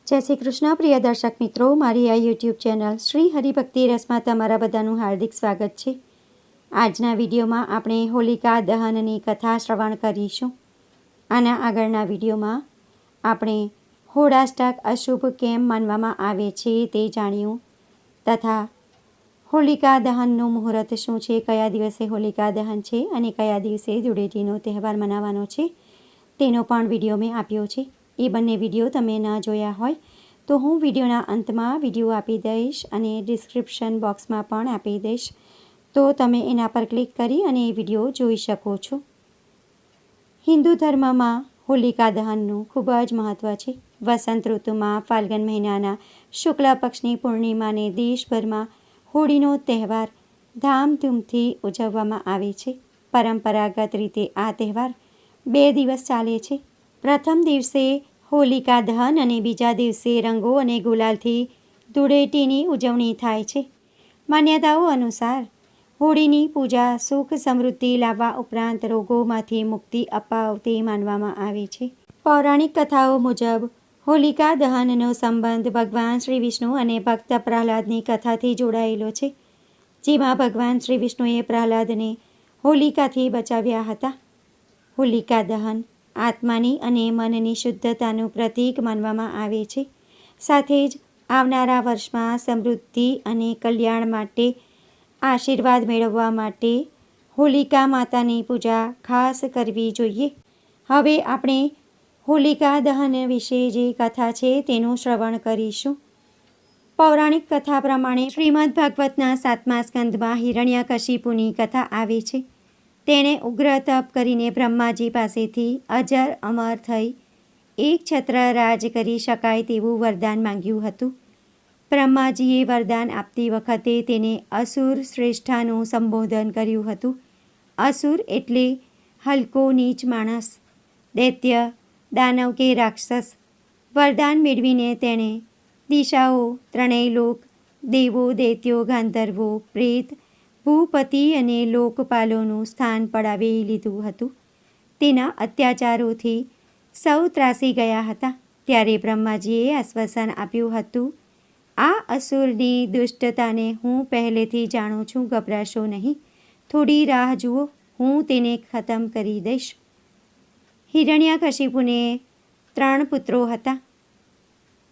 જય શ્રી કૃષ્ણ પ્રિય દર્શક મિત્રો, મારી આ યુટ્યુબ ચેનલ શ્રી હરિભક્તિ રસમાં તમારા બધાનું હાર્દિક સ્વાગત છે. આજના વિડીયોમાં આપણે હોલિકા દહનની કથા શ્રવણ કરીશું. આના આગળના વિડીયોમાં આપણે હોળાષ્ટક અશુભ કેમ માનવામાં આવે છે તે જાણ્યું, તથા હોલિકા દહનનું મુહૂર્ત શું છે, કયા દિવસે હોલિકા દહન છે અને કયા દિવસે ધૂળેટીનો તહેવાર મનાવવાનો છે તેનો પણ વિડીયો મેં આપ્યો છે. એ બંને વિડીયો તમે ન જોયા હોય તો હું વિડીયોના અંતમાં વિડીયો આપી દઈશ અને ડિસ્ક્રિપ્શન બોક્સમાં પણ આપી દઈશ, તો તમે એના પર ક્લિક કરી અને એ વિડીયો જોઈ શકો છો. હિન્દુ ધર્મમાં હોલિકા દહનનું ખૂબ જ મહત્ત્વ છે. વસંત ઋતુમાં ફાલ્ગુન મહિનાના શુક્લ પક્ષની પૂર્ણિમાને દેશભરમાં હોળીનો તહેવાર ધામધૂમથી ઉજવવામાં આવે છે. પરંપરાગત રીતે આ તહેવાર 2 દિવસ ચાલે છે. પ્રથમ દિવસે હોલિકા દહન અને બીજા દિવસે રંગો અને ગુલાલથી ધૂળેટીની ઉજવણી થાય છે. માન્યતાઓ અનુસાર હોળીની પૂજા સુખ સમૃદ્ધિ લાવવા ઉપરાંત રોગોમાંથી મુક્તિ અપાવતી માનવામાં આવે છે. પૌરાણિક કથાઓ મુજબ હોલિકા દહનનો સંબંધ ભગવાન શ્રી વિષ્ણુ અને ભક્ત પ્રહલાદની કથાથી જોડાયેલો છે, જેમાં ભગવાન શ્રી વિષ્ણુએ પ્રહલાદને હોલિકાથી બચાવ્યા હતા. હોલિકા દહન આત્માની અને મનની શુદ્ધતાનું પ્રતીક માનવામાં આવે છે. સાથે જ આવનારા વર્ષમાં સમૃદ્ધિ અને કલ્યાણ માટે આશીર્વાદ મેળવવા માટે હોલિકા માતાની પૂજા ખાસ કરવી જોઈએ. હવે આપણે હોલિકા દહન વિશે જે કથા છે તેનું શ્રવણ કરીશું. પૌરાણિક કથા પ્રમાણે શ્રીમદ ભાગવતના 7મા સ્કંદમાં હિરણ્યકશિપુની કથા આવે છે. તેણે ઉગ્ર તપ કરીને બ્રહ્માજી પાસેથી અજર અમર થઈ એક છત્ર રાજ કરી શકાય તેવું વરદાન માંગ્યું હતું. બ્રહ્માજીએ વરદાન આપતી વખતે તેને અસુર શ્રેષ્ઠાનું સંબોધન કર્યું હતું. અસુર એટલે હલકો નીચ માણસ, દૈત્ય, દાનવ કે રાક્ષસ. વરદાન મેળવીને તેણે દિશાઓ, ત્રણેય લોક, દેવો, દૈત્યો, ગાંધર્વો, પ્રેત, ભૂપતિ અને લોકપાલોનું સ્થાન પડાવી લીધું હતું. તેના અત્યાચારોથી સૌ ત્રાસી ગયા હતા. ત્યારે બ્રહ્માજીએ આશ્વાસન આપ્યું હતું, આ અસુરની દુષ્ટતાને હું પહેલેથી જાણું છું, ગભરાશો નહીં. થોડી રાહ જુઓ, હું તેને ખતમ કરી દઈશ. હિરણ્યકશિપુને 3 પુત્રો હતા.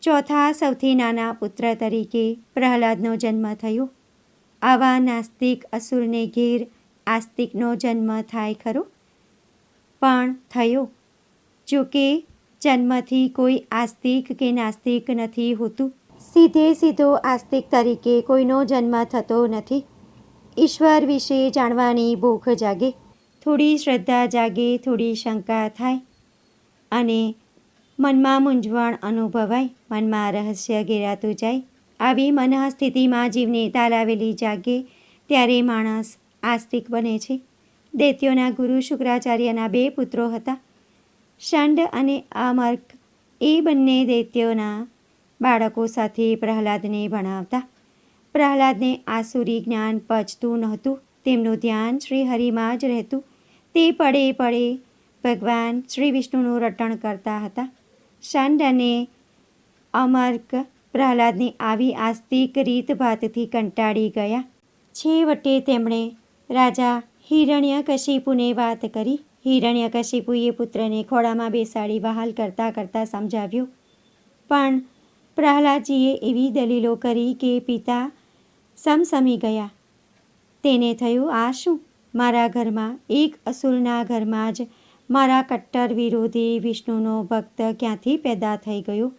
ચોથા સૌથી નાના પુત્ર તરીકે પ્રહલાદનો જન્મ થયો. આવા નાસ્તિક અસુરને ઘેર આસ્તિકનો જન્મ થાય ખરો? પણ થયો. જોકે જન્મથી કોઈ આસ્તિક કે નાસ્તિક નથી હોતું. સીધો આસ્તિક તરીકે કોઈનો જન્મ થતો નથી. ઈશ્વર વિશે જાણવાની ભૂખ જાગે, થોડી શ્રદ્ધા જાગે, થોડી શંકા થાય અને મનમાં મૂંઝવણ અનુભવાય, મનમાં રહસ્ય ઘેરાતું જાય. આવી મનઃસ્થિતિમાં જીવને તાલાવેલી જાગે ત્યારે માણસ આસ્તિક બને છે. દૈત્યોના ગુરુ શુક્રાચાર્યના 2 પુત્રો હતા, ષંડ અને અમર્ક. એ બંને દૈત્યોના બાળકો સાથે પ્રહલાદને ભણાવતા. પ્રહલાદને આસુરી જ્ઞાન પચતું નહોતું. તેમનું ધ્યાન શ્રી હરિમાં જ રહેતું. તે પડે પડે ભગવાન શ્રી વિષ્ણુનું રટણ કરતા હતા. ષંડ અને અમર્ક પ્રહલાદની આવી આસ્તિક રીતભાતથી કંટાળી ગયા. છેવટે તેમણે રાજા હિરણ્યકશિપુને વાત કરી. હિરણ્યકશિપુએ પુત્રને ખોળામાં બેસાડી વહાલ કરતાં સમજાવ્યો, પણ પ્રહલાદજીએ એવી દલીલો કરી કે પિતા સમસમી ગયા. તેને થયું, આ શું? મારા ઘરમાં, એક અસુરના ઘરમાં જ મારા કટ્ટર વિરોધી વિષ્ણુનો ભક્ત ક્યાંથી પેદા થઈ ગયો?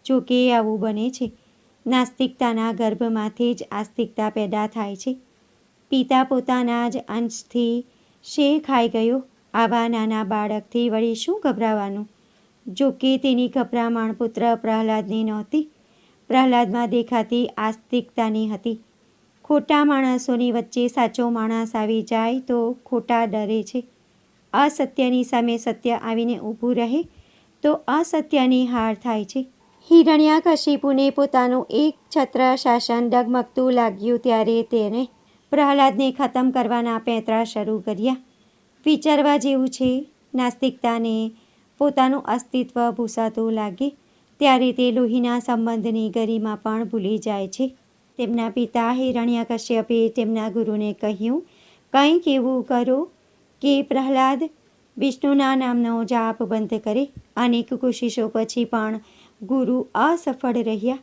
જોકે આવું બને છે. નાસ્તિકતાના ગર્ભમાંથી જ આસ્તિકતા પેદા થાય છે. પિતા પોતાના જ અંશથી શેર ખાઈ ગયો. આવા નાના બાળકથી વળી શું ગભરાવાનું? જોકે તેની ગભરામણ પુત્ર પ્રહલાદની નહોતી, પ્રહલાદમાં દેખાતી આસ્તિકતાની હતી. ખોટા માણસોની વચ્ચે સાચો માણસ આવી જાય તો ખોટા ડરે છે. અસત્યની સામે સત્ય આવીને ઊભું રહે તો અસત્યની હાર થાય છે. હિરણ્યકશિપુને પોતાનું એક છત્ર શાસન ડગમગતું લાગ્યું ત્યારે તેણે પ્રહલાદને ખતમ કરવાના પેંતરા શરૂ કર્યા. વિચારવા જેવું છે. નાસ્તિકતાને પોતાનું અસ્તિત્વ ભૂંસાતું લાગે ત્યારે તે લોહીના સંબંધની ગરિમા પણ ભૂલી જાય છે. તેમના પિતા હિરણ્યકશ્યપે તેમના ગુરુને કહ્યું, કંઈક એવું કરો કે પ્રહલાદ વિષ્ણુના નામનો જાપ બંધ કરે. અનેક કોશિશો પછી પણ ગુરુ અસફળ રહ્યા.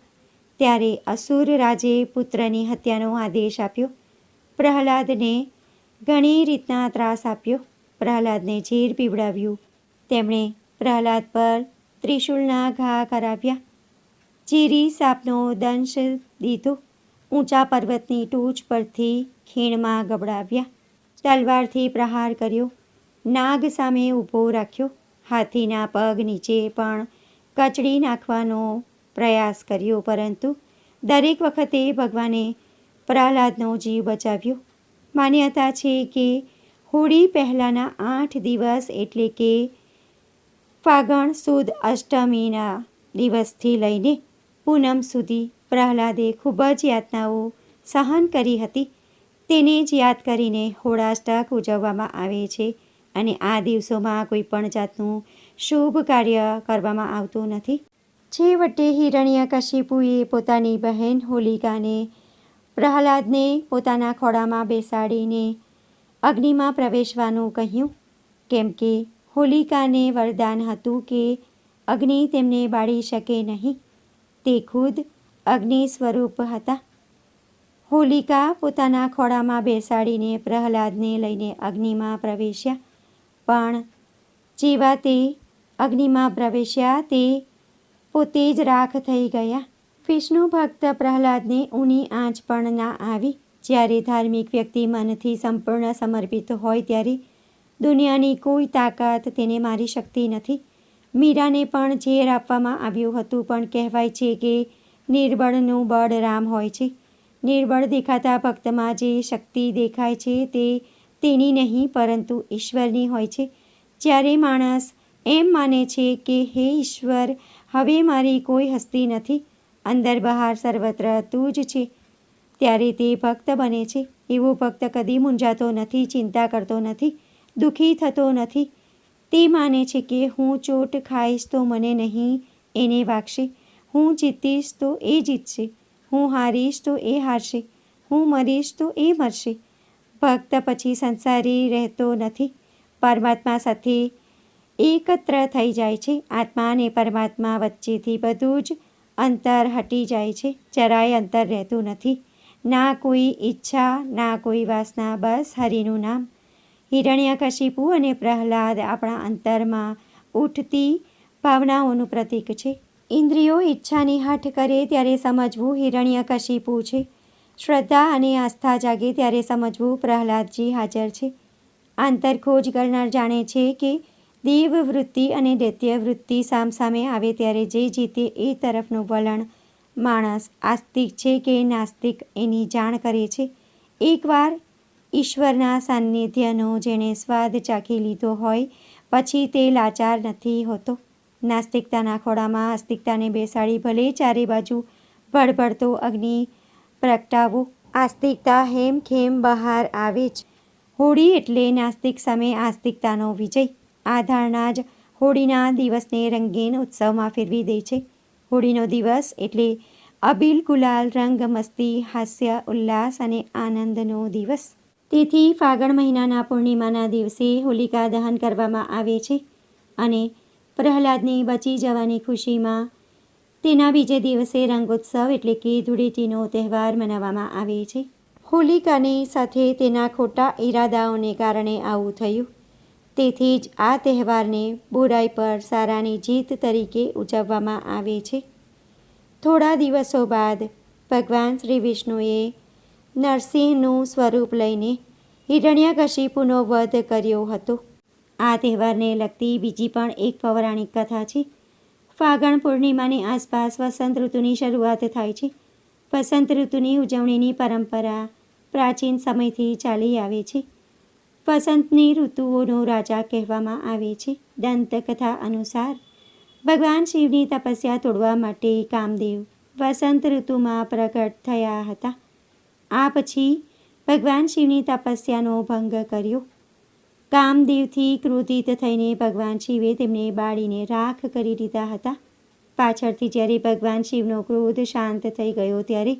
ત્યારે અસુર રાજે પુત્રની હત્યાનો આદેશ આપ્યો. પ્રહલાદને ઘણી રીતના ત્રાસ આપ્યો. પ્રહલાદને ઝેર પીવડાવ્યું. તેમણે પ્રહલાદ પર ત્રિશૂળના ઘા કરાવ્યા. ઝેરી સાપનો દંશ દીધો. ઊંચા પર્વતની ટોચ પરથી ખીણમાં ગબડાવ્યા. તલવારથી પ્રહાર કર્યો. નાગ સામે ઊભો રાખ્યો. હાથીના પગ નીચે પણ કચડી નાખવાનો પ્રયાસ કર્યો, પરંતુ દરેક વખતે ભગવાને પ્રહલાદનો જીવ બચાવ્યો. માન્યતા છે કે હોળી પહેલાંના 8 દિવસ એટલે કે ફાગણ સુદ અષ્ટમીના દિવસથી લઈને પૂનમ સુધી પ્રહલાદે ખૂબ જ યાતનાઓ સહન કરી હતી. તેને જ યાદ કરીને હોળાષ્ટક ઉજવવામાં આવે છે અને આ દિવસોમાં કોઈ પણ જાતનું શુભ કાર્ય કરવામાં આવતું નથી. છેવટે હિરણ્યકશિપુએ પોતાની બહેન હોલિકાને પ્રહલાદને પોતાના ખોળામાં બેસાડીને અગ્નિમાં પ્રવેશવાનું કહ્યું, કેમ કે હોલિકાને વરદાન હતું કે અગ્નિ તેમને બાળી શકે નહીં. તે ખુદ અગ્નિ સ્વરૂપ હતા. હોલિકા પોતાના ખોળામાં બેસાડીને પ્રહલાદને લઈને અગ્નિમાં પ્રવેશ્યા. પણ જેવા તે અગ્નિમાં પ્રવેશ્યા તે પોતે જ રાખ થઈ ગયા. વિષ્ણુ ભક્ત પ્રહલાદને ઊની આંચ પણ ના આવી. જ્યારે ધાર્મિક વ્યક્તિ મનથી સંપૂર્ણ સમર્પિત હોય ત્યારે દુનિયાની કોઈ તાકાત તેને મારી શકતી નથી. મીરાને પણ ઝેર આપવામાં આવ્યું હતું, પણ કહેવાય છે કે નિર્બળનું બળ રામ હોય છે. નિર્બળ દેખાતા ભક્તમાં જે શક્તિ દેખાય છે તે તેની નહીં પરંતુ ઈશ્વરની હોય છે. જ્યારે માણસ એમ માને છે કે હે ઈશ્વર, હવે મારી કોઈ હસ્તી નથી, અંદર બહાર સર્વત્ર તું જ છે, ત્યારે તે ભક્ત બને છે. એવો ભક્ત કદી મૂંઝાતો નથી, ચિંતા કરતો નથી, દુઃખી થતો નથી. તે માને છે કે હું ચોટ ખાઈશ તો મને નહીં એને વાગશે, હું જીતીશ તો એ જીતશે, હું હારીશ તો એ હારશે, હું મરીશ તો એ મરશે. ભક્ત પછી સંસારી રહેતો નથી, પરમાત્મા સાથે એકત્ર થઈ જાય છે. આત્મા અને પરમાત્મા વચ્ચેથી બધું જ અંતર હટી જાય છે. જરાય અંતર રહેતું નથી. ના કોઈ ઈચ્છા, ના કોઈ વાસના, બસ હરિનું નામ. હિરણ્યકશિપુ અને પ્રહલાદ આપણા અંતરમાં ઉઠતી ભાવનાઓનું પ્રતીક છે. ઇન્દ્રિયો ઈચ્છાની હઠ કરે ત્યારે સમજવું હિરણ્યકશિપુ છે. શ્રદ્ધા અને આસ્થા જાગે ત્યારે સમજવું પ્રહલાદજી હાજર છે. આંતરખોજ કરનાર જાણે છે કે દેવ વૃત્તિ અને દૈત્ય વૃત્તિ સામસામે આવે ત્યારે જે જીતે એ તરફનું વલણ માણસ આસ્તિક છે કે નાસ્તિક એની જાણ કરે છે. એકવાર ઈશ્વરના સાન્નિધ્યનો જેણે સ્વાદ ચાખી લીધો હોય પછી તે લાચાર નથી હોતો. નાસ્તિકતાના ખોળામાં આસ્તિકતાને બેસાડી ભલે ચારે બાજુ ભડભડતો અગ્નિ પ્રગટાવો, આસ્તિકતા હેમખેમ બહાર આવે જ. હોળી એટલે નાસ્તિક સામે આસ્તિકતાનો વિજય. આ ધારણા જ હોળીના દિવસને રંગીન ઉત્સવમાં ફેરવી દે છે. હોળીનો દિવસ એટલે અબીલ, ગુલાલ, રંગ, મસ્તી, હાસ્ય, ઉલ્લાસ અને આનંદનો દિવસ. તેથી ફાગણ મહિનાના પૂર્ણિમાના દિવસે હોલિકા દહન કરવામાં આવે છે અને પ્રહલાદની બચી જવાની ખુશીમાં તેના બીજે દિવસે રંગોત્સવ એટલે કે ધૂળેટીનો તહેવાર મનાવવામાં આવે છે. હોલિકાની સાથે તેના ખોટા ઈરાદાઓને કારણે આવું થયું. તેથી જ આ તહેવારને બુરાઈ પર સારાની જીત તરીકે ઉજવવામાં આવે છે. થોડા દિવસો બાદ ભગવાન શ્રી વિષ્ણુએ નરસિંહનું સ્વરૂપ લઈને હિરણ્યકશિપુનો વધ કર્યો હતો. આ તહેવારને લગતી બીજી પણ એક પૌરાણિક કથા છે. ફાગણ પૂર્ણિમાની આસપાસ વસંત ઋતુની શરૂઆત થાય છે. વસંત ઋતુની ઉજવણીની પરંપરા પ્રાચીન સમયથી ચાલી આવે છે. વસંતની ઋતુઓનો રાજા કહેવામાં આવે છે. દંતકથા અનુસાર ભગવાન શિવની તપસ્યા તોડવા માટે કામદેવ વસંત ઋતુમાં પ્રગટ થયા હતા. આ પછી ભગવાન શિવની તપસ્યાનો ભંગ કર્યો. કામદેવથી ક્રોધિત થઈને ભગવાન શિવે તેમને બાળીને રાખ કરી દીધા હતા. પાછળથી જ્યારે ભગવાન શિવનો ક્રોધ શાંત થઈ ગયો ત્યારે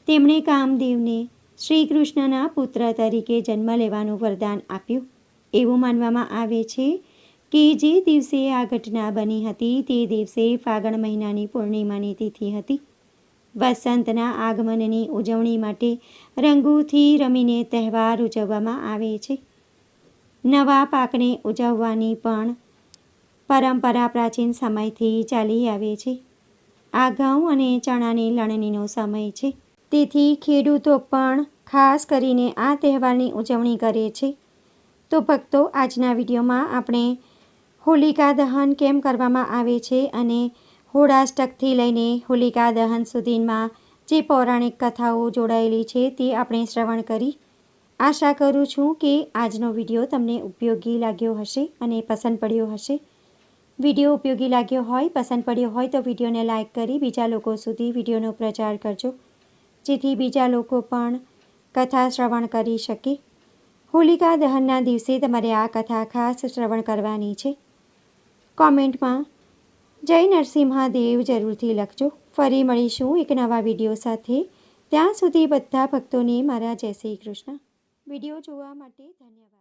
તેમણે કામદેવને શ્રી કૃષ્ણના પુત્ર તરીકે જન્મ લેવાનું વરદાન આપ્યું. એવું માનવામાં આવે છે કે જે દિવસે આ ઘટના બની હતી તે દિવસે ફાગણ મહિનાની પૂર્ણિમાની તિથિ હતી. વસંતના આગમનની ઉજવણી માટે રંગોથી રમીને તહેવાર ઉજવવામાં આવે છે. નવા પાકને ઉજવવાની પણ પરંપરા પ્રાચીન સમયથી ચાલી આવે છે. આ ઘઉં અને ચણાની લણણીનો સમય છે. તેથી ખેડૂતો પણ ખાસ કરીને આ તહેવારની ઉજવણી કરે છે. તો ભક્તો, આજના વિડીયોમાં આપણે હોલિકા દહન કેમ કરવામાં આવે છે અને હોળાષ્ટકથી લઈને હોલિકા દહન સુધીમાં જે પૌરાણિક કથાઓ જોડાયેલી છે તે આપણે શ્રવણ કરી. આશા કરું છું કે આજનો વિડીયો તમને ઉપયોગી લાગ્યો હશે અને પસંદ પડ્યો હશે. વિડીયો ઉપયોગી લાગ્યો હોય, પસંદ પડ્યો હોય તો વિડીયોને લાઇક કરી બીજા લોકો સુધી વિડીયોનો પ્રચાર કરજો, જેથી બીજા લોકો પણ કથા શ્રવણ કરી શકે. હોલિકા દહનના દિવસે તમારે આ કથા ખાસ શ્રવણ કરવાની છે. કોમેન્ટમાં જય નરસિંહાદેવ જરૂરથી લખજો. ફરી મળીશું એક નવા વિડીયો સાથે. ત્યાં સુધી બધા ભક્તોને મારા જય શ્રી કૃષ્ણ. વિડીયો જોવા માટે ધન્યવાદ.